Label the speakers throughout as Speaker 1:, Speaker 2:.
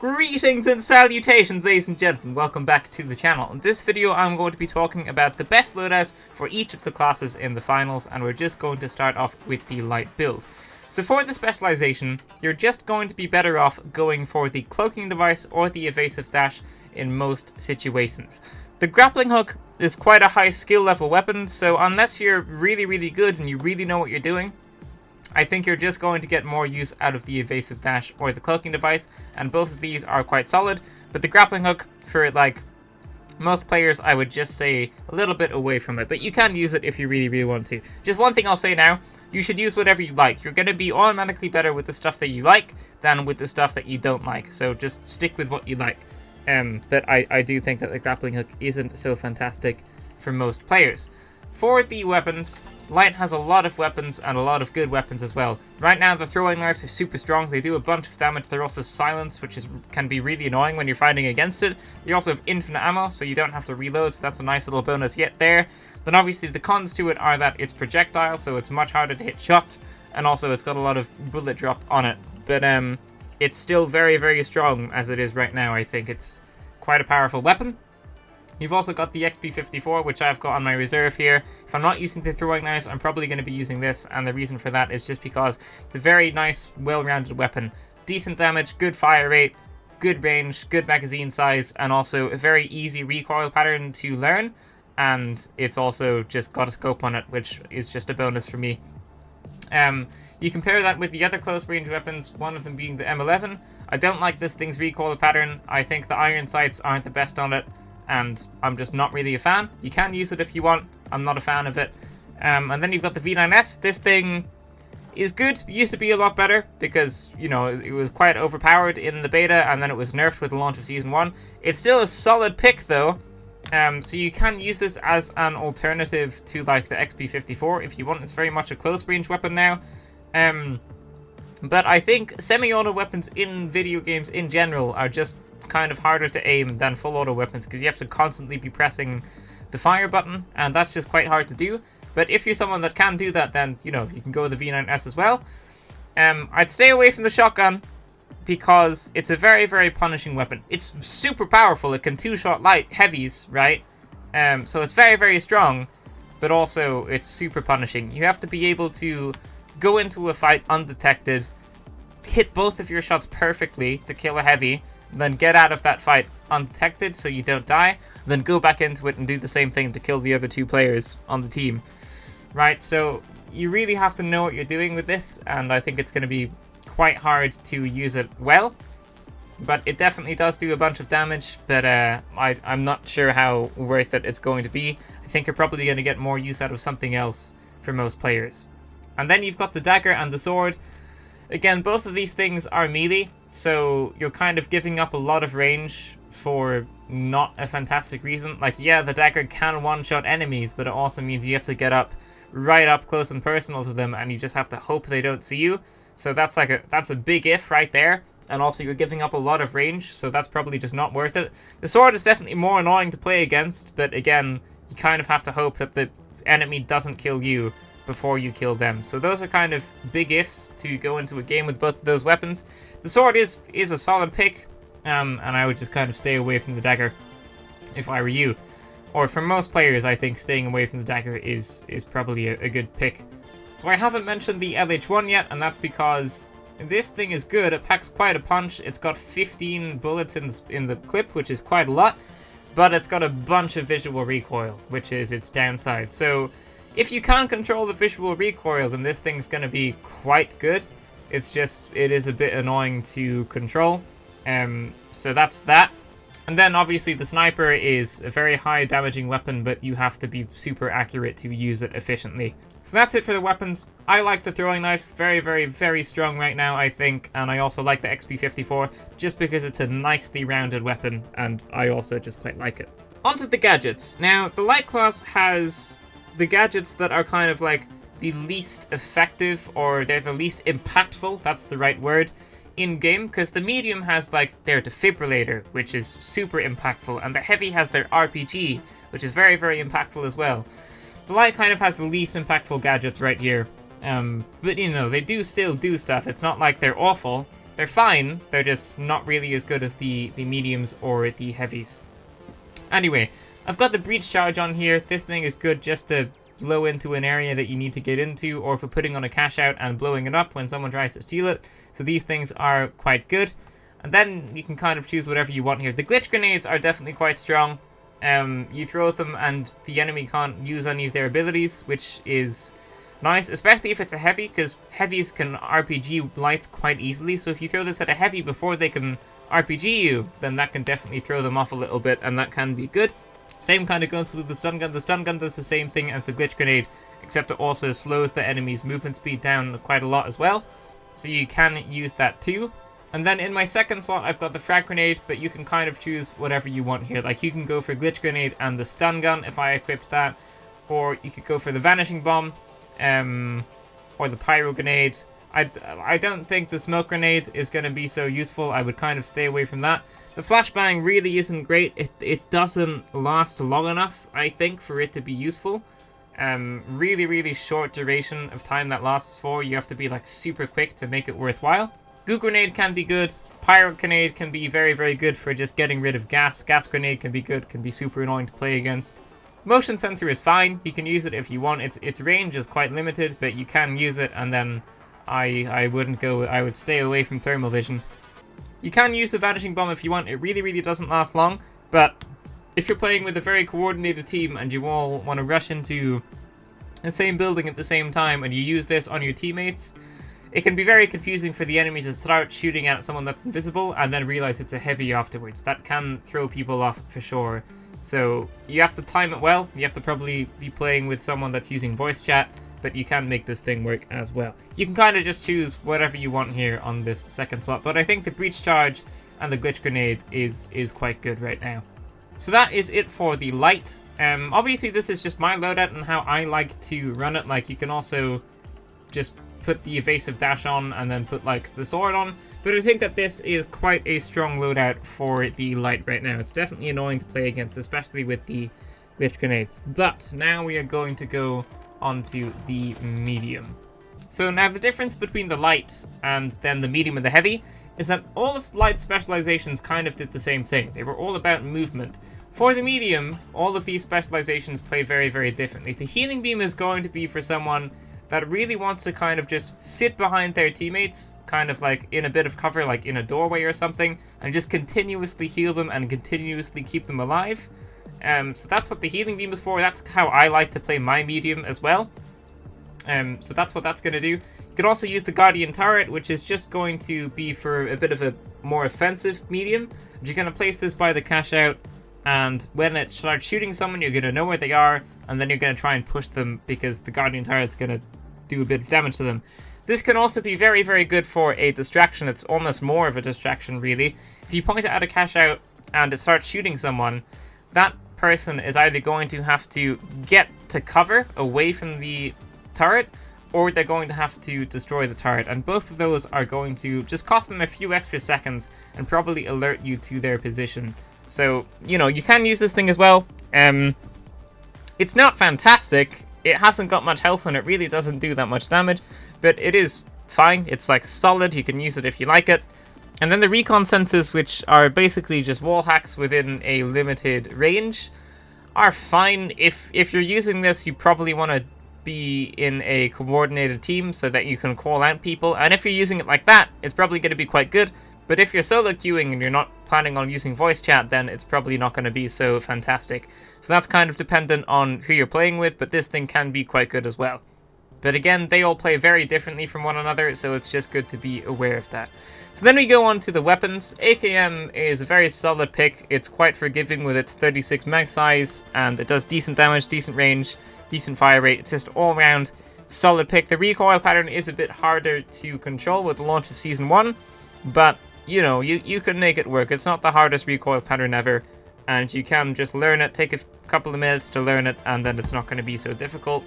Speaker 1: Greetings and salutations, ladies and gentlemen, welcome back to the channel. In this video I'm going to be talking about the best loadouts for each of the classes in the finals, and we're just going to start off with the light build. So for the specialization, you're just going to be better off going for the cloaking device or the evasive dash in most situations. The grappling hook is quite a high skill level weapon, so unless you're really good and you really know what you're doing, I think you're just going to get more use out of the evasive dash or the cloaking device, and both of these are quite solid. But the grappling hook, for like most players, I would just stay a little bit away from it. But you can use it if you really want to. Just one thing I'll say now, you should use whatever you like. You're going to be automatically better with the stuff that you like than with the stuff that you don't like. So just stick with what you like. But I do think that the grappling hook isn't so fantastic for most players. For the weapons, Light has a lot of weapons and a lot of good weapons as well. Right now the throwing knives are super strong, they do a bunch of damage, they're also silenced, which can be really annoying when you're fighting against it. You also have infinite ammo, so you don't have to reload, so that's a nice little bonus yet there. Then obviously the cons to it are that it's projectile, so it's much harder to hit shots, and also it's got a lot of bullet drop on it. But it's still very strong as it is right now. I think it's quite a powerful weapon. You've also got the XP54, which I've got on my reserve here. If I'm not using the throwing knives, I'm probably going to be using this, and the reason for that is just because it's a very nice, well-rounded weapon. Decent damage, good fire rate, good range, good magazine size, and also a very easy recoil pattern to learn, and it's also just got a scope on it, which is just a bonus for me. You compare that with the other close range weapons, one of them being the M11. I don't like this thing's recoil pattern. I think the iron sights aren't the best on it, and I'm just not really a fan. You can use it if you want. I'm not a fan of it. And then you've got the V9S. This thing is good. It used to be a lot better because, you know, it was quite overpowered in the beta, and then it was nerfed with the launch of Season 1. It's still a solid pick, though. So you can use this as an alternative to, like, the XP54 if you want. It's very much a close-range weapon now. But I think semi-auto weapons in video games in general are just kind of harder to aim than full auto weapons because you have to constantly be pressing the fire button, and that's just quite hard to do. But if you're someone that can do that, then, you know, you can go with the V9S as well. I'd stay away from the shotgun because it's a very punishing weapon. It's super powerful. It can two-shot light heavies, right? So it's very strong, but also it's super punishing. You have to be able to go into a fight undetected, hit both of your shots perfectly to kill a heavy, then get out of that fight undetected so you don't die, then go back into it and do the same thing to kill the other two players on the team. Right, so you really have to know what you're doing with this, and I think it's going to be quite hard to use it well. But it definitely does do a bunch of damage, but I'm not sure how worth it it's going to be. I think you're probably going to get more use out of something else for most players. And then you've got the dagger and the sword. Again, both of these things are melee, so you're kind of giving up a lot of range for not a fantastic reason. Like, yeah, the dagger can one-shot enemies, but it also means you have to get right up close and personal to them, and you just have to hope they don't see you. So that's a big if right there. And also you're giving up a lot of range, so that's probably just not worth it. The sword is definitely more annoying to play against, but again, you kind of have to hope that the enemy doesn't kill you before you kill them. So those are kind of big ifs to go into a game with both of those weapons. The sword is a solid pick, and I would just kind of stay away from the dagger if I were you. Or for most players, I think staying away from the dagger is probably a good pick. So I haven't mentioned the LH1 yet, and that's because this thing is good. It packs quite a punch. It's got 15 bullets in the clip, which is quite a lot, but it's got a bunch of visual recoil, which is its downside. So if you can control the visual recoil, then this thing's going to be quite good. It's just, it is a bit annoying to control. So that's that. And then obviously the sniper is a very high damaging weapon, but you have to be super accurate to use it efficiently. So that's it for the weapons. I like the throwing knives. Very strong right now, I think. And I also like the XP54 just because it's a nicely rounded weapon, and I also just quite like it. Onto the gadgets. Now, the light class has the gadgets that are kind of like the least effective, or they're the least impactful, that's the right word, in-game, because the medium has like their defibrillator, which is super impactful, and the heavy has their RPG, which is very impactful as well. The light kind of has the least impactful gadgets right here, but you know, they do still do stuff. It's not like they're awful, They're fine, they're just not really as good as the mediums or the heavies. Anyway, I've got the breach charge on here. This thing is good just to blow into an area that you need to get into, or for putting on a cash out and blowing it up when someone tries to steal it. So these things are quite good. And then you can kind of choose whatever you want here. The glitch grenades are definitely quite strong. You throw them and the enemy can't use any of their abilities, which is nice, especially if it's a heavy, because heavies can RPG lights quite easily. So if you throw this at a heavy before they can RPG you, then that can definitely throw them off a little bit, and that can be good. Same kind of goes with the stun gun. The stun gun does the same thing as the glitch grenade, except it also slows the enemy's movement speed down quite a lot as well. So you can use that too. And then in my second slot, I've got the frag grenade, but you can kind of choose whatever you want here. Like, you can go for glitch grenade and the stun gun if I equipped that, or you could go for the vanishing bomb, or the pyro grenade. I don't think the smoke grenade is going to be so useful. I would kind of stay away from that. The flashbang really isn't great. It doesn't last long enough, I think, for it to be useful. Really short duration of time that lasts for. You have to be like super quick to make it worthwhile. Goo grenade can be good. Pyro grenade can be very good for just getting rid of gas. Gas grenade can be good, can be super annoying to play against. Motion sensor is fine. You can use it if you want. Its range is quite limited, but you can use it, and then I wouldn't go. I would stay away from thermal vision. You can use the vanishing bomb if you want. It really doesn't last long, but if you're playing with a very coordinated team and you all want to rush into the same building at the same time and you use this on your teammates, it can be very confusing for the enemy to start shooting at someone that's invisible and then realize it's a heavy afterwards. That can throw people off for sure. So you have to time it well. You have to probably be playing with someone that's using voice chat, but you can make this thing work as well. You can kind of just choose whatever you want here on this second slot, but I think the breach charge and the glitch grenade is quite good right now. So that is it for the light. Obviously this is just my loadout and how I like to run it. Like, you can also just put the evasive dash on and then put like the sword on, but I think that this is quite a strong loadout for the light right now. It's definitely annoying to play against, especially with the glitch grenades. But now we are going to go onto the medium. So now the difference between the light and then the medium and the heavy is that all of Light's specializations kind of did the same thing. They were all about movement. For the medium, all of these specializations play very differently. The healing beam is going to be for someone that really wants to kind of just sit behind their teammates, kind of like in a bit of cover, like in a doorway or something, and just continuously heal them and continuously keep them alive. So that's what the healing beam is for. That's how I like to play my medium as well. So that's what that's going to do. You can also use the Guardian Turret, which is just going to be for a bit of a more offensive medium. You're going to place this by the cash out, and when it starts shooting someone, you're going to know where they are, and then you're going to try and push them because the Guardian Turret's going to do a bit of damage to them. This can also be very good for a distraction. It's almost more of a distraction, really. If you point it at a cash out and it starts shooting someone, that person is either going to have to get to cover away from the turret, or they're going to have to destroy the turret, and both of those are going to just cost them a few extra seconds and probably alert you to their position. So, you know, you can use this thing as well. It's not fantastic. It hasn't got much health and it really doesn't do that much damage, but it is fine. It's like solid. You can use it if you like it. And then the recon sensors, which are basically just wall hacks within a limited range, are fine. If you're using this, you probably want to be in a coordinated team so that you can call out people, and if you're using it like that, it's probably going to be quite good. But if you're solo queuing and you're not planning on using voice chat, then it's probably not going to be so fantastic. So that's kind of dependent on who you're playing with, but this thing can be quite good as well. But again, they all play very differently from one another, so it's just good to be aware of that. So then we go on to the weapons. AKM is a very solid pick. It's quite forgiving with its 36 mag size, and it does decent damage, decent range, decent fire rate. It's just all around solid pick. The recoil pattern is a bit harder to control with the launch of Season 1, but you know, you can make it work. It's not the hardest recoil pattern ever, and you can just learn it, take a couple of minutes to learn it, and then it's not going to be so difficult.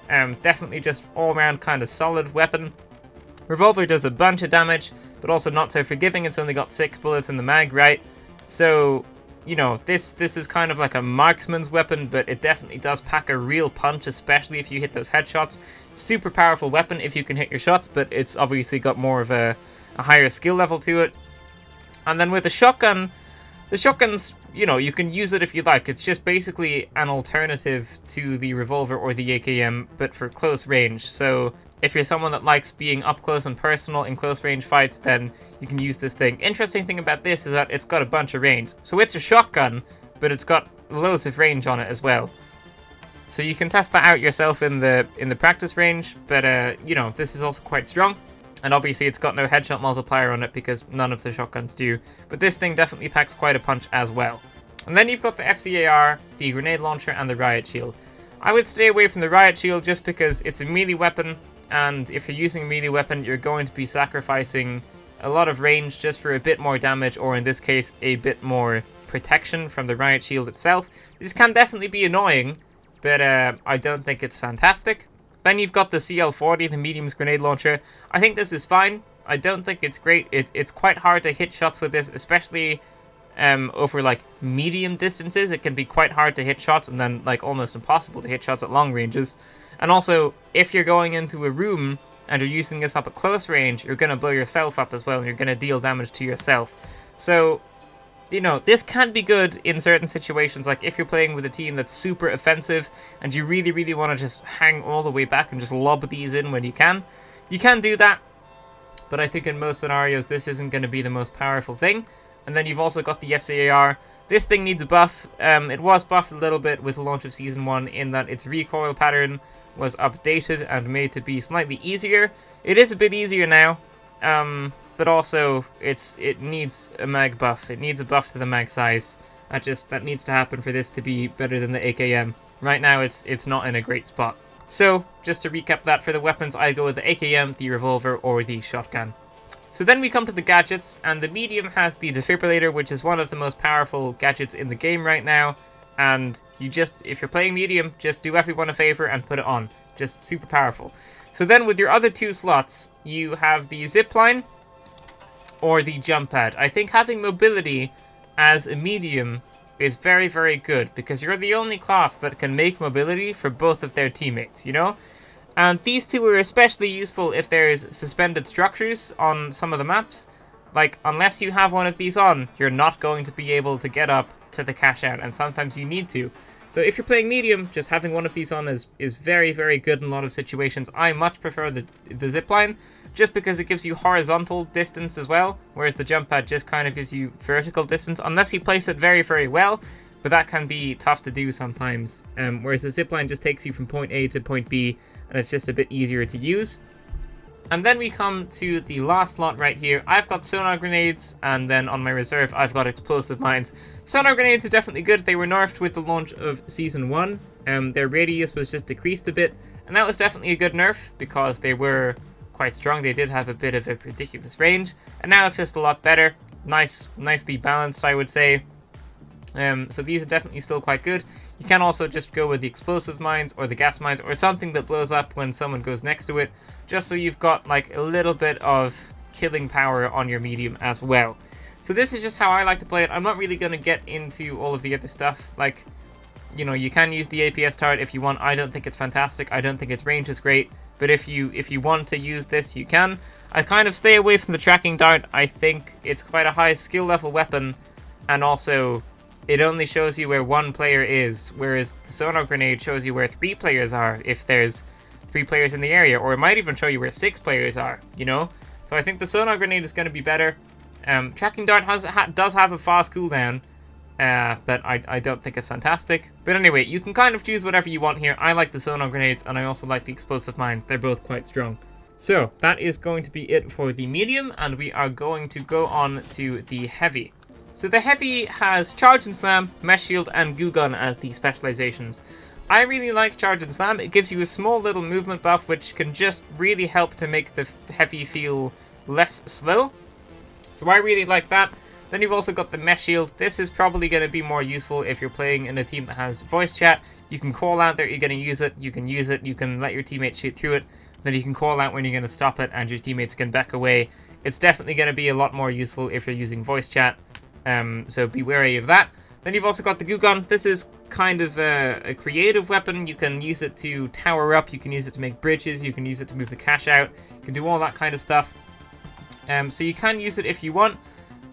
Speaker 1: Definitely just all-around kind of solid weapon. Revolver does a bunch of damage, but also not so forgiving. It's only got 6 bullets in the mag, right? So, you know, this is kind of like a marksman's weapon, but it definitely does pack a real punch, especially if you hit those headshots. Super powerful weapon if you can hit your shots, but it's obviously got more of a a higher skill level to it. And then with the shotgun's, you know, you can use it if you like. It's just basically an alternative to the revolver or the AKM, but for close range. So if you're someone that likes being up close and personal in close range fights, then you can use this thing. Interesting thing about this is that it's got a bunch of range. So it's a shotgun, but it's got loads of range on it as well. So you can test that out yourself in the practice range, but you know, this is also quite strong. And obviously it's got no headshot multiplier on it because none of the shotguns do. But this thing definitely packs quite a punch as well. And then you've got the FCAR, the grenade launcher, and the riot shield. I would stay away from the riot shield just because it's a melee weapon. And if you're using a melee weapon, you're going to be sacrificing a lot of range just for a bit more damage, or in this case, a bit more protection from the riot shield itself. This can definitely be annoying, but I don't think it's fantastic. Then you've got the CL-40, the medium's grenade launcher. I think this is fine. I don't think it's great. It's quite hard to hit shots with this, especially over like medium distances. It can be quite hard to hit shots, and then like almost impossible to hit shots at long ranges. And also, if you're going into a room and you're using this up at close range, you're going to blow yourself up as well, and you're going to deal damage to yourself. So, you know, this can be good in certain situations, like if you're playing with a team that's super offensive and you really, really want to just hang all the way back and just lob these in when you can. You can do that, but I think in most scenarios this isn't going to be the most powerful thing. And then you've also got the FCAR. This thing needs a buff. It was buffed a little bit with the launch of Season 1 in that its recoil pattern was updated and made to be slightly easier. It is a bit easier now. But also, it needs a mag buff. It needs a buff to the mag size. That needs to happen for this to be better than the AKM. Right now, it's not in a great spot. So, just to recap that, for the weapons, I go with the AKM, the revolver, or the shotgun. So then we come to the gadgets, and the medium has the defibrillator, which is one of the most powerful gadgets in the game right now. And if you're playing medium, just do everyone a favor and put it on. Just super powerful. So then with your other two slots, you have the zipline or the jump pad. I think having mobility as a medium is very, very good, because you're the only class that can make mobility for both of their teammates, you know? And these two are especially useful if there's suspended structures on some of the maps. Like, unless you have one of these on, you're not going to be able to get up to the cash out, and sometimes you need to. So if you're playing medium, just having one of these on is very, very good in a lot of situations. I much prefer the zipline, just because it gives you horizontal distance as well, whereas the jump pad just kind of gives you vertical distance, unless you place it very, very well, but that can be tough to do sometimes. Whereas the zipline just takes you from point A to point B, and it's just a bit easier to use. And then we come to the last slot right here. I've got sonar grenades, and then on my reserve, I've got explosive mines. Sonar grenades are definitely good. They were nerfed with the launch of Season 1. Their radius was just decreased a bit, and that was definitely a good nerf, because they were quite strong. They did have a bit of a ridiculous range, and now it's just a lot better. Nicely balanced, I would say. So these are definitely still quite good. You can also just go with the explosive mines or the gas mines or something that blows up when someone goes next to it, just so you've got like a little bit of killing power on your medium as well. So this is just how I like to play it. I'm not really going to get into all of the other stuff. Like, you know, you can use the APS turret if you want. I don't think it's fantastic. I don't think its range is great. But if you want to use this, you can. I kind of stay away from the tracking dart. I think it's quite a high skill level weapon, and also it only shows you where one player is, whereas the sonar grenade shows you where 3 players are if there's 3 players in the area, or it might even show you where 6 players are, you know? So I think the sonar grenade is going to be better. Tracking dart does have a fast cooldown, but I don't think it's fantastic. But anyway, you can kind of choose whatever you want here. I like the sonar grenades, and I also like the explosive mines. They're both quite strong. So that is going to be it for the medium, and we are going to go on to the heavy. So the heavy has Charge and Slam, Mesh Shield, and Goo Gun as the specializations. I really like Charge and Slam. It gives you a small little movement buff, which can just really help to make the heavy feel less slow. So I really like that. Then you've also got the Mesh Shield. This is probably going to be more useful if you're playing in a team that has voice chat. You can call out that you're going to use it. You can use it. You can let your teammates shoot through it. Then you can call out when you're going to stop it, and your teammates can back away. It's definitely going to be a lot more useful if you're using voice chat. So be wary of that. Then you've also got the Goo Gun. This is kind of a creative weapon. You can use it to tower up. You can use it to make bridges. You can use it to move the cash out. You can do all that kind of stuff. So you can use it if you want,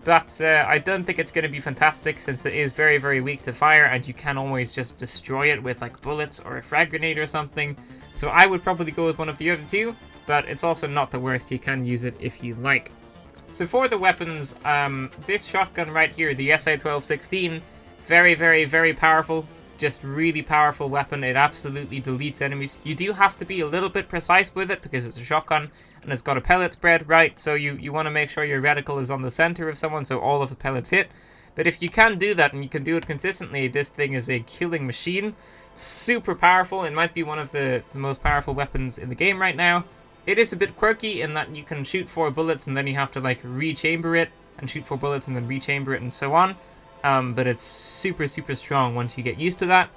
Speaker 1: but I don't think it's going to be fantastic since it is very, very weak to fire, and you can always just destroy it with like bullets or a frag grenade or something. So I would probably go with one of the other two, but it's also not the worst. You can use it if you like. So for the weapons, this shotgun right here, the SI-1216, very, very, very powerful. Just really powerful weapon. It absolutely deletes enemies. You do have to be a little bit precise with it because it's a shotgun and it's got a pellet spread, right? So you want to make sure your reticle is on the center of someone so all of the pellets hit. But if you can do that and you can do it consistently, this thing is a killing machine. Super powerful. It might be one of the most powerful weapons in the game right now. It is a bit quirky in that you can shoot 4 bullets and then you have to like rechamber it and shoot 4 bullets and then rechamber it and so on. But it's super, super strong once you get used to that.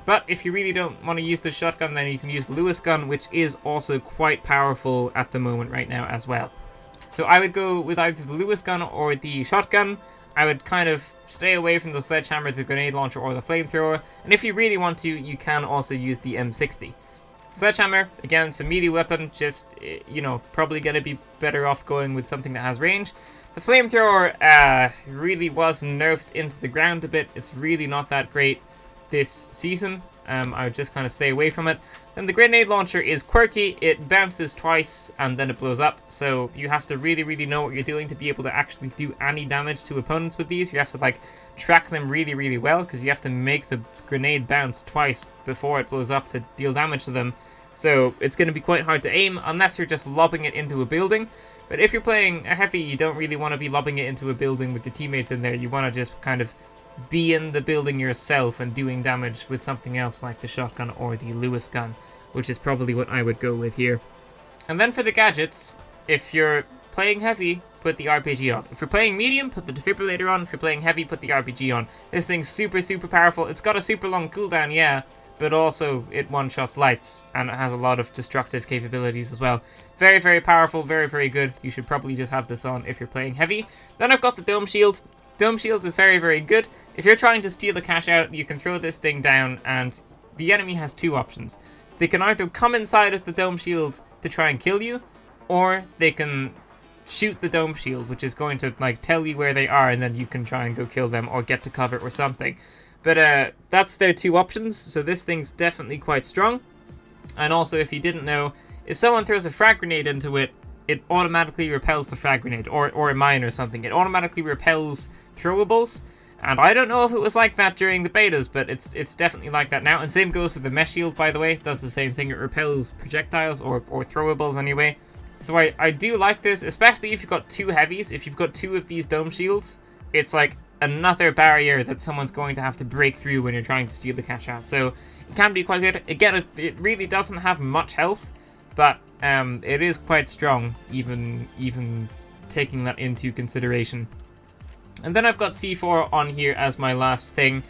Speaker 1: But if you really don't want to use the shotgun, then you can use the Lewis gun, which is also quite powerful at the moment right now as well. So I would go with either the Lewis gun or the shotgun. I would kind of stay away from the sledgehammer, the grenade launcher, or the flamethrower. And if you really want to, you can also use the M60. Sledgehammer, again, it's a melee weapon, just, you know, probably going to be better off going with something that has range. The flamethrower really was nerfed into the ground a bit. It's really not that great this season. I would just kind of stay away from it. Then the grenade launcher is quirky. It bounces twice and then it blows up. So you have to really, really know what you're doing to be able to actually do any damage to opponents with these. You have to like track them really, really well because you have to make the grenade bounce twice before it blows up to deal damage to them. So it's going to be quite hard to aim unless you're just lobbing it into a building. But if you're playing a heavy, you don't really want to be lobbing it into a building with your teammates in there. You want to just kind of be in the building yourself and doing damage with something else like the shotgun or the Lewis gun, which is probably what I would go with here. And then for the gadgets, if you're playing heavy, put the RPG on. If you're playing medium, put the defibrillator on. If you're playing heavy, put the RPG on. This thing's super, super powerful. It's got a super long cooldown, yeah, but also it one-shots lights, and it has a lot of destructive capabilities as well. Very, very powerful, very, very good. You should probably just have this on if you're playing heavy. Then I've got the Dome Shield. Dome Shield is very, very good. If you're trying to steal the cash out, you can throw this thing down, and the enemy has 2 options. They can either come inside of the Dome Shield to try and kill you, or they can shoot the Dome Shield, which is going to like tell you where they are, and then you can try and go kill them or get to cover or something. But that's their 2 options, so this thing's definitely quite strong. And also, if you didn't know, if someone throws a frag grenade into it, it automatically repels the frag grenade, or a mine or something. It automatically repels throwables, and I don't know if it was like that during the betas, but it's definitely like that now. And same goes with the mesh shield, by the way. It does the same thing. It repels projectiles, or throwables anyway. So I do like this, especially if you've got 2 heavies. If you've got 2 of these dome shields, it's like another barrier that someone's going to have to break through when you're trying to steal the cash out. So it can be quite good. Again, it really doesn't have much health, but it is quite strong, even taking that into consideration. And then I've got C4 on here as my last thing.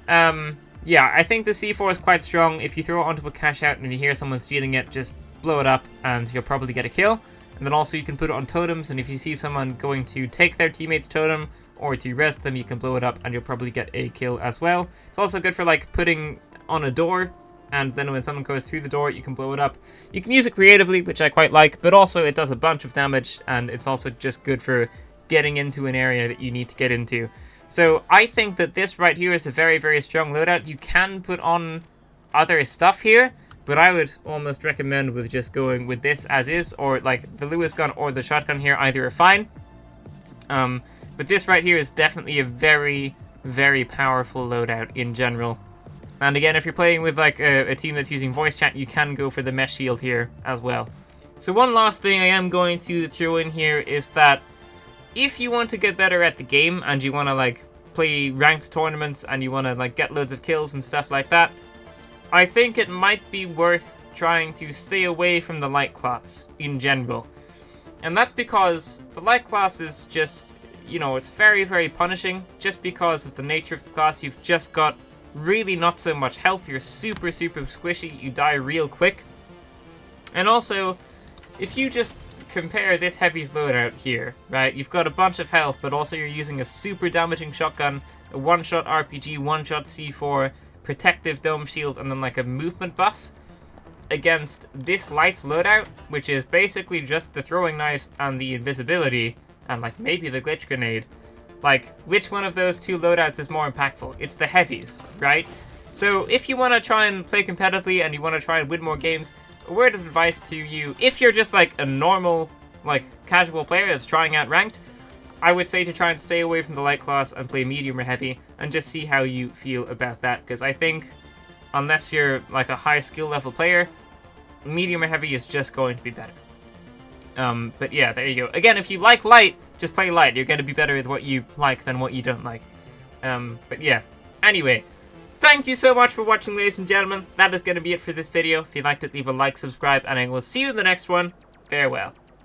Speaker 1: Yeah, I think the C4 is quite strong. If you throw it onto a cash out and you hear someone stealing it, just blow it up and you'll probably get a kill. And then also you can put it on totems, and if you see someone going to take their teammate's totem or to rest them, you can blow it up and you'll probably get a kill as well. It's also good for like putting on a door, and then when someone goes through the door, you can blow it up. You can use it creatively, which I quite like, but also it does a bunch of damage, and it's also just good for getting into an area that you need to get into. So I think that this right here is a very, very strong loadout. You can put on other stuff here, but I would almost recommend with just going with this as is, or like the Lewis gun or the shotgun here, either are fine. But this right here is definitely a very, very powerful loadout in general. And again, if you're playing with like a team that's using voice chat, you can go for the mesh shield here as well. So one last thing I am going to throw in here is that if you want to get better at the game and you want to like play ranked tournaments and you want to like get loads of kills and stuff like that, I think it might be worth trying to stay away from the light class in general. And that's because the light class is just, you know, it's very, very punishing just because of the nature of the class. You've just got really not so much health. You're super, super squishy. You die real quick. And also, if you just compare this heavy's loadout here, right, you've got a bunch of health, but also you're using a super damaging shotgun, a one-shot RPG, one-shot C4, protective dome shield, and then like a movement buff. against this light's loadout, which is basically just the throwing knives and the invisibility, and like maybe the glitch grenade, like which one of those two loadouts is more impactful? It's the heavies, right? So if you want to try and play competitively and you want to try and win more games, a word of advice to you, if you're just like a normal, like casual player that's trying out ranked, I would say to try and stay away from the light class and play medium or heavy and just see how you feel about that, because I think unless you're like a high skill level player, medium or heavy is just going to be better. But yeah, there you go. Again, if you like light, just play light. You're going to be better with what you like than what you don't like. But yeah. Anyway, thank you so much for watching, ladies and gentlemen. That is going to be it for this video. If you liked it, leave a like, subscribe, and I will see you in the next one. Farewell.